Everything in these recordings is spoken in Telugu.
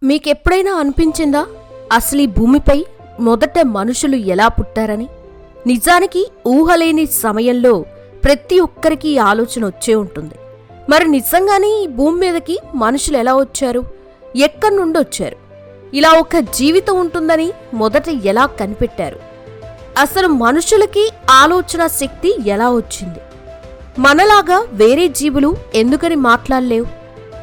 మీకెప్పుడైనా అనిపించిందా అసలు ఈ భూమిపై మొదట మనుషులు ఎలా పుట్టారని? నిజానికి ఊహలేని సమయంలో ప్రతి ఒక్కరికి ఈ ఆలోచన వచ్చే ఉంటుంది. మరి నిజంగానే ఈ భూమి మీదకి మనుషులు ఎలా వచ్చారు? ఎక్కడి నుండి వచ్చారు? ఇలా ఒక జీవితం ఉంటుందని మొదట ఎలా కనిపెట్టారు? అసలు మనుషులకి ఆలోచన శక్తి ఎలా వచ్చింది? మనలాగా వేరే జీవులు ఎందుకని మాట్లాడలేవు?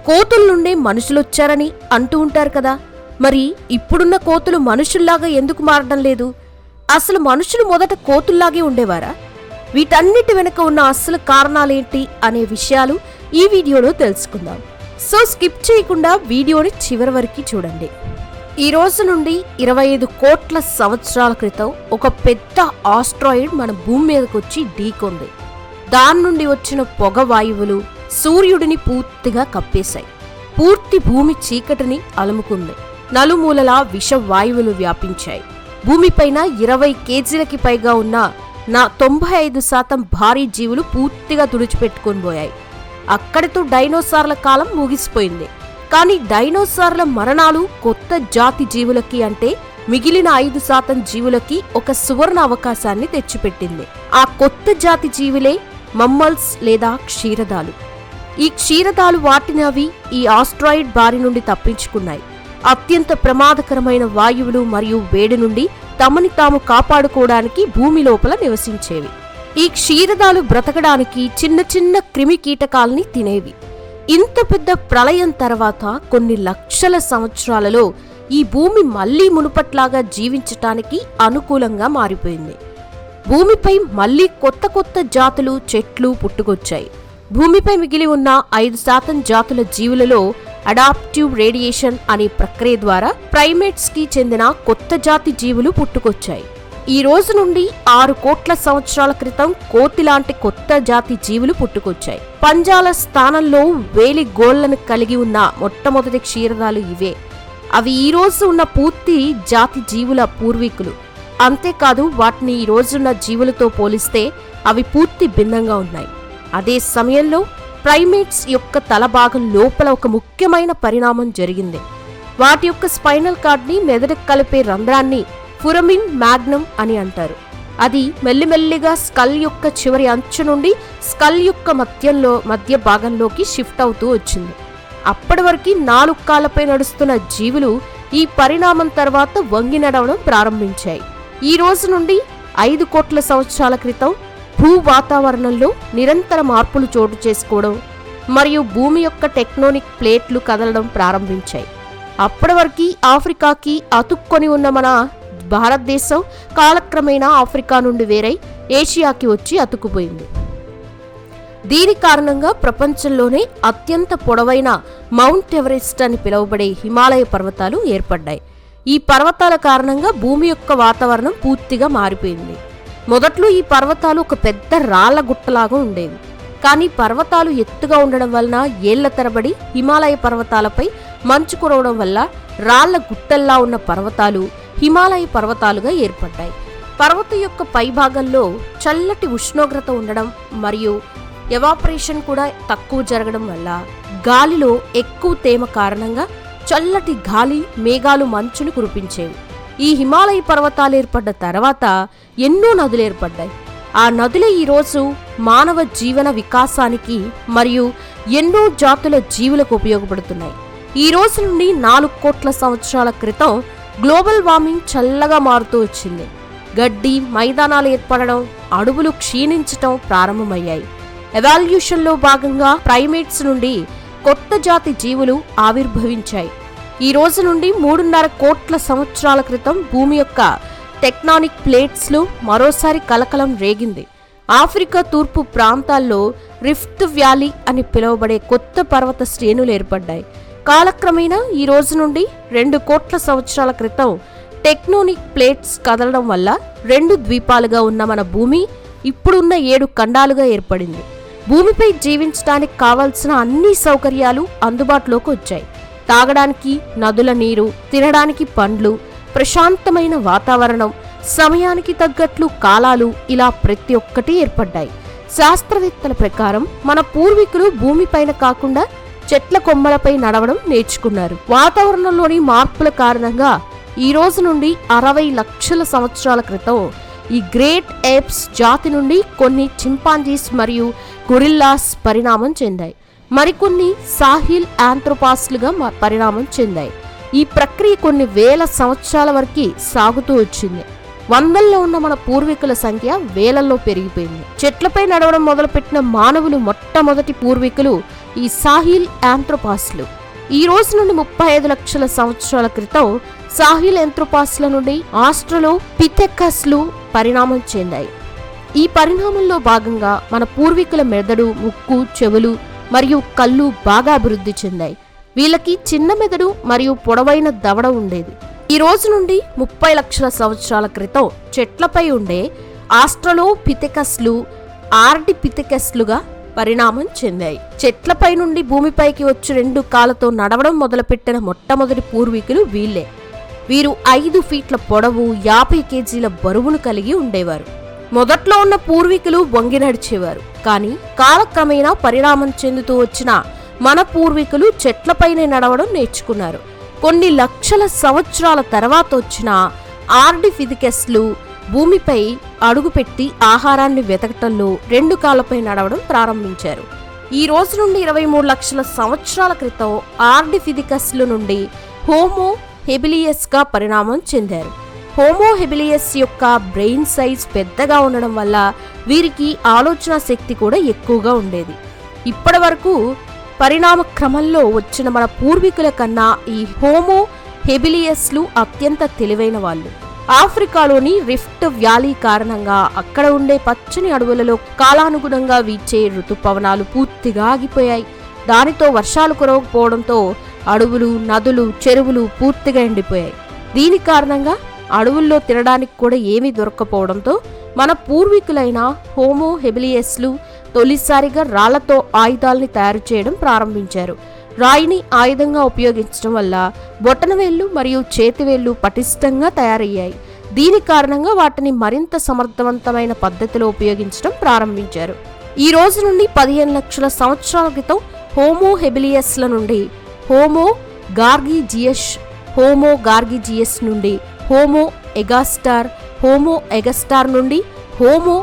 కోతుల నుండే మనుషులొచ్చారని అంటూ ఉంటారు కదా, మరి ఇప్పుడున్న కోతులు మనుషుల్లాగా ఎందుకు మారడం లేదు? అసలు మనుషులు మొదట కోతుల్లాగే ఉండేవారా? వీటన్నిటి వెనుక ఉన్న అసలు కారణాలేంటి అనే విషయాలు ఈ వీడియోలో తెలుసుకుందాం. సో స్కిప్ చేయకుండా వీడియోని చివరి వరకు చూడండి. ఈ రోజు నుండి 25 కోట్ల సంవత్సరాల క్రితం ఒక పెద్ద ఆస్ట్రాయిడ్ మన భూమి మీదకొచ్చి ఢీకొంది. దాని నుండి వచ్చిన పొగ వాయువులు సూర్యుడిని పూర్తిగా కప్పేశాయి. పూర్తి భూమి చీకటిని అలుముకుంది. నలుమూలలా విష వాయువులు వ్యాపించాయి. భూమిపైన 20 కేజీలకి పైగా ఉన్న 95% భారీ జీవులు పూర్తిగా తుడిచిపెట్టుకుని పోయాయి. అక్కడితో డైనోసార్ల కాలం ముగిసిపోయింది. కానీ డైనోసార్ల మరణాలు కొత్త జాతి జీవులకి, అంటే మిగిలిన 5% జీవులకి ఒక సువర్ణ అవకాశాన్ని తెచ్చిపెట్టింది. ఆ కొత్త జాతి జీవులే మమ్మల్స్ లేదా క్షీరదాలు. ఈ క్షీరదాలు వాటిని అవి ఈ ఆస్ట్రాయిడ్ బారి నుండి తప్పించుకున్నాయి. అత్యంత ప్రమాదకరమైన వాయువులు మరియు వేడి నుండి తమని తాము కాపాడుకోవడానికి భూమి లోపల నివసించేవి. ఈ క్షీరదాలు బ్రతకడానికి చిన్న చిన్న క్రిమి కీటకాలని తినేవి. ఇంత పెద్ద ప్రళయం తర్వాత కొన్ని లక్షల సంవత్సరాలలో ఈ భూమి మళ్లీ మునుపట్లాగా జీవించటానికి అనుకూలంగా మారిపోయింది. భూమిపై మళ్లీ కొత్త కొత్త జాతులు చెట్లు పుట్టుకొచ్చాయి. భూమిపై మిగిలి ఉన్న 5% జాతుల జీవులలో అడాప్టివ్ రేడియేషన్ అనే ప్రక్రియ ద్వారా ప్రైమేట్స్ కి చెందిన కొత్త జాతి జీవులు పుట్టుకొచ్చాయి. ఈ రోజు నుండి 6 కోట్ల సంవత్సరాల క్రితం కోతి లాంటి కొత్త జాతి జీవులు పుట్టుకొచ్చాయి. పంజాల స్థానంలో వేలి గోళ్లను కలిగి ఉన్న మొట్టమొదటి క్షీరదాలు ఇవే. అవి ఈ రోజు ఉన్న పూర్తి జాతి జీవుల పూర్వీకులు. అంతేకాదు, వాటిని ఈ రోజున్న జీవులతో పోలిస్తే అవి పూర్తి భిన్నంగా ఉన్నాయి. అదే సమయంలో ప్రైమేట్స్ యొక్క తల భాగం లోపల ఒక ముఖ్యమైన పరిణామం జరిగింది. వాటి యొక్క స్పైనల్ కార్డ్ని మెదడుకు కలిపే రంధ్రాన్ని ఫురమిన్ మ్యాగ్నమ్ అని అంటారు. అది మెల్లిమెల్లిగా స్కల్ యొక్క చివరి అంచు నుండి స్కల్ యొక్క మధ్య భాగంలోకి షిఫ్ట్ అవుతూ వచ్చింది. అప్పటి వరకు 4 కాళ్లపై నడుస్తున్న జీవులు ఈ పరిణామం తర్వాత వంగి నడవడం ప్రారంభించాయి. ఈ రోజు నుండి 5 కోట్ల సంవత్సరాల క్రితం భూ వాతావరణంలో నిరంతర మార్పులు చోటు చేసుకోవడం మరియు భూమి యొక్క టెక్టోనిక్ ప్లేట్లు కదలడం ప్రారంభించాయి. అప్పటి వరకు ఆఫ్రికాకి అతుక్కొని ఉన్న మన భారతదేశం కాలక్రమేణా ఆఫ్రికా నుండి వేరై ఏషియాకి వచ్చి అతుక్కుపోయింది. దీని కారణంగా ప్రపంచంలోనే అత్యంత పొడవైన మౌంట్ ఎవరెస్ట్ అని పిలువబడే హిమాలయ పర్వతాలు ఏర్పడ్డాయి. ఈ పర్వతాల కారణంగా భూమి యొక్క వాతావరణం పూర్తిగా మారిపోయింది. మొదట్లో ఈ పర్వతాలు ఒక పెద్ద రాళ్ల గుట్టలాగా ఉండేవి. కానీ పర్వతాలు ఎత్తుగా ఉండడం వలన ఏళ్ల తరబడి హిమాలయ పర్వతాలపై మంచు కురవడం వల్ల రాళ్ల గుట్టల్లా ఉన్న పర్వతాలు హిమాలయ పర్వతాలుగా ఏర్పడ్డాయి. పర్వతం యొక్క పైభాగంలో చల్లటి ఉష్ణోగ్రత ఉండడం మరియు ఎవాపరేషన్ కూడా తక్కువ జరగడం వల్ల గాలిలో ఎక్కువ తేమ కారణంగా చల్లటి గాలి మేఘాలు మంచును కురిపించేవి. ఈ హిమాలయ పర్వతాలు ఏర్పడ్డ తర్వాత ఎన్నో నదులు ఏర్పడ్డాయి. ఆ నదులే ఈరోజు మానవ జీవన వికాసానికి మరియు ఎన్నో జాతుల జీవులకు ఉపయోగపడుతున్నాయి. ఈ రోజు నుండి 4 కోట్ల సంవత్సరాల క్రితం గ్లోబల్ వార్మింగ్ చల్లగా మారుతూ వచ్చింది. గడ్డి మైదానాలు ఏర్పడడం, అడవులు క్షీణించటం ప్రారంభమయ్యాయి. ఎవాల్యూషన్లో భాగంగా ప్రైమేట్స్ నుండి కొత్త జాతి జీవులు ఆవిర్భవించాయి. ఈ రోజు నుండి 3.5 కోట్ల సంవత్సరాల క్రితం భూమి యొక్క టెక్టానిక్ ప్లేట్స్లో మరోసారి కలకలం రేగింది. ఆఫ్రికా తూర్పు ప్రాంతాల్లో రిఫ్ట్ వ్యాలీ అని పిలువబడే కొత్త పర్వత శ్రేణులు ఏర్పడ్డాయి. కాలక్రమేణా ఈ రోజు నుండి 2 కోట్ల సంవత్సరాల క్రితం టెక్టోనిక్ ప్లేట్స్ కదలడం వల్ల 2 ద్వీపాలుగా ఉన్న మన భూమి ఇప్పుడున్న 7 ఖండాలుగా ఏర్పడింది. భూమిపై జీవించడానికి కావలసిన అన్ని సౌకర్యాలు అందుబాటులోకి వచ్చాయి. తాగడానికి నదుల నీరు, తినడానికి పండ్లు, ప్రశాంతమైన వాతావరణం, సమయానికి తగ్గట్లు కాలాలు, ఇలా ప్రతి ఒక్కటి ఏర్పడ్డాయి. శాస్త్రవేత్తల ప్రకారం మన పూర్వీకులు భూమిపైన కాకుండా చెట్ల కొమ్మలపై నడవడం నేర్చుకున్నారు. వాతావరణంలోని మార్పుల కారణంగా ఈ రోజు నుండి 60 లక్షల సంవత్సరాల క్రితం ఈ గ్రేట్ ఏప్స్ జాతి నుండి కొన్ని చింపాంజీస్ మరియు గొరిల్లాస్ పరిణామం చెందాయి. మరికొన్ని సాహిల్ ఆంథ్రోపాస్లుగా పరిణామం చెందాయి. ఈ ప్రక్రియ కొన్ని వేల సంవత్సరాల వరకు సాగుతూ వచ్చింది. వందల్లో ఉన్న మన పూర్వీకుల సంఖ్య వేలల్లో పెరిగిపోయింది. చెట్లపై నడవడం మొదలుపెట్టిన మానవులు మొట్టమొదటి పూర్వీకులు ఈ సాహిల్ ఆంథ్రోపాస్లు. ఈ రోజు నుండి 35 లక్షల సంవత్సరాల క్రితం సాహిల్ ఆంథ్రోపాస్ల నుండి ఆస్ట్రలోపిథెకస్లు పరిణామం చెందాయి. ఈ పరిణామంలో భాగంగా మన పూర్వీకుల మెదడు, ముక్కు, చెవులు మరియు కళ్ళు బాగా అభివృద్ధి చెందాయి. వీళ్ళకి చిన్న మెదడు మరియు పొడవైన దవడ ఉండేది. ఈ రోజు నుండి 30 లక్షల సంవత్సరాల క్రితం చెట్లపై ఉండే ఆస్ట్రలోపిథెకస్లు ఆర్డిపిథెకస్లుగా పరిణామం చెందాయి. చెట్లపై నుండి భూమిపైకి వచ్చి 2 కాళ్ళతో నడవడం మొదలుపెట్టిన మొట్టమొదటి పూర్వీకులు వీళ్లే. వీరు 5 ఫీట్ల పొడవు, 50 కేజీల బరువును కలిగి ఉండేవారు. మొదట్లో ఉన్న పూర్వీకులు వంగి నడిచేవారు. కానీ కాలక్రమేణా పరిణామం చెందుతూ వచ్చిన మన పూర్వీకులు చెట్లపైనే నడవడం నేర్చుకున్నారు. కొన్ని లక్షల సంవత్సరాల తర్వాత వచ్చిన ఆర్డిపిథెకస్లు భూమిపై అడుగుపెట్టి ఆహారాన్ని వెతకటంలో 2 కాళ్ళపై నడవడం ప్రారంభించారు. ఈ రోజు నుండి 23 లక్షల సంవత్సరాల క్రితం ఆర్డిపిథెకస్ల నుండి హోమో హెబిలియస్గా పరిణామం చెందారు. హోమో హెబిలియస్ యొక్క బ్రెయిన్ సైజ్ పెద్దగా ఉండడం వల్ల వీరికి ఆలోచన శక్తి కూడా ఎక్కువగా ఉండేది. ఇప్పటి వరకు పరిణామ క్రమంలో వచ్చిన మన పూర్వీకుల కన్నా ఈ హోమో హెబిలియస్లు అత్యంత తెలివైన వాళ్ళు. ఆఫ్రికాలోని రిఫ్ట్ వ్యాలీ కారణంగా అక్కడ ఉండే పచ్చని అడవులలో కాలానుగుణంగా వీచే ఋతుపవనాలు పూర్తిగా ఆగిపోయాయి. దానితో వర్షాలు కురవకపోవడంతో అడవులు, నదులు, చెరువులు పూర్తిగా ఎండిపోయాయి. దీని కారణంగా అడవుల్లో తినడానికి కూడా ఏమీ దొరక్కపోవడంతో మన పూర్వీకులైన హోమో హెబిలియస్లు తొలిసారిగా రాళ్లతో ఆయుధాలని తయారు చేయడం ప్రారంభించారు. రాయిని ఆయుధంగా ఉపయోగించడం వల్ల బొటనవేళ్లు మరియు చేతివేళ్లు పటిష్టంగా తయారయ్యాయి. దీని కారణంగా వాటిని మరింత సమర్థవంతమైన పద్ధతిలో ఉపయోగించడం ప్రారంభించారు. ఈ రోజు నుండి 15 లక్షల సంవత్సరాల క్రితం హోమో హెబిలియస్ల నుండి హోమో గార్గిజియస్ నుండి హోమో ఎగస్టార్ నుండి హోమో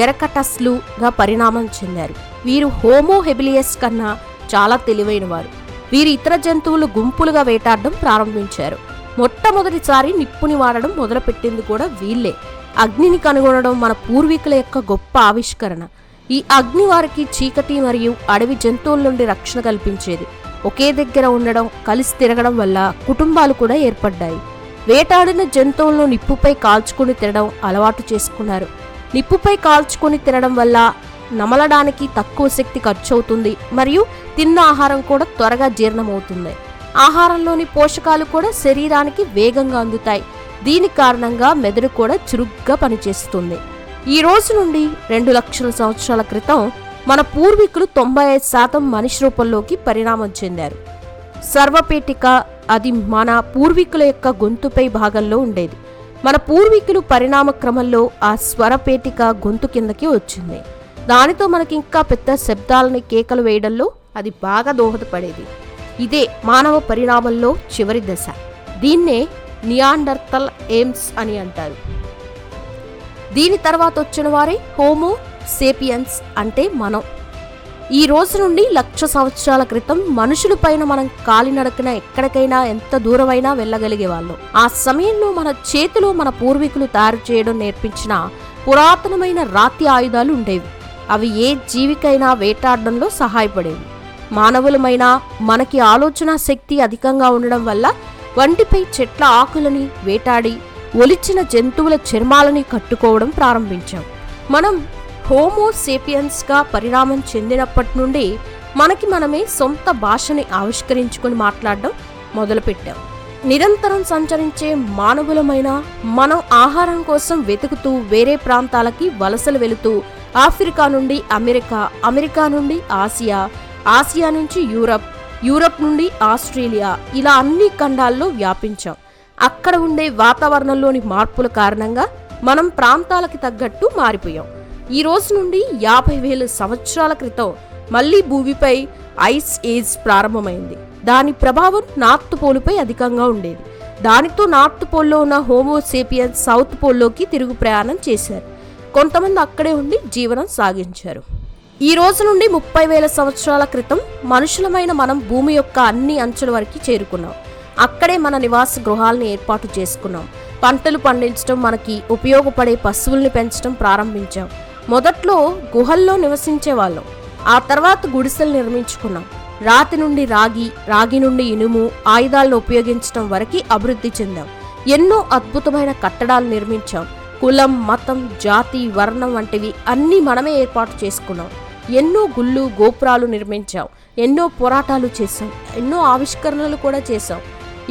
ఎరకటస్లుగా పరిణామం చెందారు. వీరు హోమో హెబిలియస్ కన్నా చాలా తెలివైన వారు. వీరు ఇతర జంతువులు గుంపులుగా వేటాడడం ప్రారంభించారు. మొట్టమొదటిసారి నిప్పుని వాడడం మొదలుపెట్టింది కూడా వీళ్లే. అగ్నిని కనుగొనడం మన పూర్వీకుల యొక్క గొప్ప ఆవిష్కరణ. ఈ అగ్ని వారికి చీకటి మరియు అడవి జంతువుల నుండి రక్షణ కల్పించేది. ఒకే దగ్గర ఉండడం, కలిసి తిరగడం వల్ల కుటుంబాలు కూడా ఏర్పడ్డాయి. వేటాడిన జంతువులను నిప్పుపై కాల్చుకుని తినడం అలవాటు చేసుకున్నారు. నిప్పుపై కాల్చుకొని తినడం వల్ల నమలడానికి తక్కువ శక్తి ఖర్చు అవుతుంది మరియు తిన్న ఆహారం కూడా త్వరగా జీర్ణమవుతుంది. ఆహారంలోని పోషకాలు కూడా శరీరానికి వేగంగా అందుతాయి. దీని కారణంగా మెదడు కూడా చురుగ్గా పనిచేస్తుంది. ఈ రోజు నుండి 2 లక్షల సంవత్సరాల క్రితం మన పూర్వీకులు 95% మనిషి రూపంలోకి పరిణామం చెందారు. సర్వపేటిక అది మన పూర్వీకుల యొక్క గొంతుపై భాగంలో ఉండేది. మన పూర్వీకులు పరిణామ క్రమంలో ఆ స్వరపేటిక గొంతు కిందకి వచ్చింది. దానితో మనకి ఇంకా పెద్ద శబ్దాలని కేకలు వేయడంలో అది బాగా దోహదపడేది. ఇదే మానవ పరిణామంలో చివరి దశ. దీన్నే నియాండర్తల్ ఏమ్స్ అని అంటారు. దీని తర్వాత వచ్చిన వారే హోమో సేపియన్స్ అంటే మనం. ఈ రోజు నుండి 1,00,000 సంవత్సరాల క్రితం మనుషుల పైన మనం కాలినడకన ఎక్కడికైనా ఎంత దూరమైనా వెళ్ళగలిగేవాళ్ళం. ఆ సమయంలో మన చేతిలో మన పూర్వీకులు తయారు చేయడం నేర్పించిన పురాతనమైన రాతి ఆయుధాలు ఉండేవి. అవి ఏ జీవికైనా వేటాడడంలో సహాయపడేవి. మానవులమైన మనకి ఆలోచన శక్తి అధికంగా ఉండడం వల్ల వంటిపై చెట్ల ఆకులని వేటాడి ఒలిచిన జంతువుల చర్మాలని కట్టుకోవడం ప్రారంభించాం. మనం హోమో సేపియన్స్గా పరిణామం చెందినప్పటి నుండి మనకి మనమే సొంత భాషని ఆవిష్కరించుకుని మాట్లాడడం మొదలుపెట్టాం. నిరంతరం సంచరించే మానవులమైన మనం ఆహారం కోసం వెతుకుతూ వేరే ప్రాంతాలకి వలసలు వెళుతూ ఆఫ్రికా నుండి అమెరికా, అమెరికా నుండి ఆసియా, ఆసియా నుంచి యూరప్ నుండి ఆస్ట్రేలియా, ఇలా అన్ని ఖండాల్లో వ్యాపించాం. అక్కడ ఉండే వాతావరణంలోని మార్పుల కారణంగా మనం ప్రాంతాలకి తగ్గట్టు మారిపోయాం. ఈ రోజు నుండి 50,000 సంవత్సరాల క్రితం మళ్ళీ భూమిపై ఐస్ ఏజ్ ప్రారంభమైంది. దాని ప్రభావం నార్త్ పోలుపై అధికంగా ఉండేది. దానితో నార్త్ పోల్లో ఉన్న హోమోసేపియన్స్ సౌత్ పోల్లోకి తిరుగు ప్రయాణం చేశారు. కొంతమంది అక్కడే ఉండి జీవనం సాగించారు. ఈ రోజు నుండి 30,000 సంవత్సరాల క్రితం మనుషులమైన మనం భూమి యొక్క అన్ని అంచుల వరకు చేరుకున్నాం. అక్కడే మన నివాస గృహాలను ఏర్పాటు చేసుకున్నాం. పంటలు పండించడం, మనకి ఉపయోగపడే పశువుల్ని పెంచడం ప్రారంభించాం. మొదట్లో గుహల్లో నివసించే వాళ్ళం. ఆ తర్వాత గుడిసెలు నిర్మించుకున్నాం. రాతి నుండి రాగి నుండి ఇనుము, ఆయుధాలను ఉపయోగించడం వరకు అభివృద్ధి చెందాం. ఎన్నో అద్భుతమైన కట్టడాలు నిర్మించాం. కులం, మతం, జాతి, వర్ణం వంటివి అన్నీ మనమే ఏర్పాటు చేసుకున్నాం. ఎన్నో గుళ్ళు, గోపురాలు నిర్మించాం. ఎన్నో పోరాటాలు చేశాం. ఎన్నో ఆవిష్కరణలు కూడా చేశాం.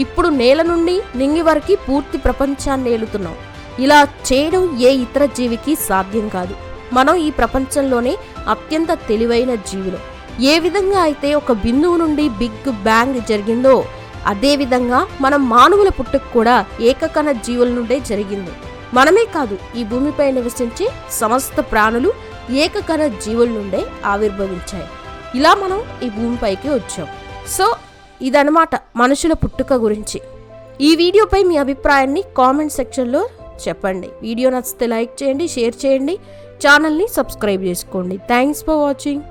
ఇప్పుడు నేల నుండి నింగి వరకు పూర్తి ప్రపంచాన్ని ఏలుతున్నాం. ఇలా చేయడం ఏ ఇతర జీవికి సాధ్యం కాదు. మనం ఈ ప్రపంచంలోనే అత్యంత తెలివైన జీవులు. ఏ విధంగా అయితే ఒక బిందువు నుండి బిగ్ బ్యాంగ్ జరిగిందో అదేవిధంగా మనం మానవుల పుట్టుక కూడా ఏకకణ జీవుల నుండే జరిగింది. మనమే కాదు, ఈ భూమిపై నివసించే సమస్త ప్రాణులు ఏకకణ జీవుల నుండే ఆవిర్భవించాయి. ఇలా మనం ఈ భూమిపైకి వచ్చాం. సో ఇదన్నమాట మనుషుల పుట్టుక గురించి. ఈ వీడియోపై మీ అభిప్రాయాన్ని కామెంట్ సెక్షన్లో చెప్పండి. వీడియో నచ్చితే లైక్ చేయండి, షేర్ చేయండి, ఛానల్ని సబ్స్క్రైబ్ చేసుకోండి. Thanks for watching.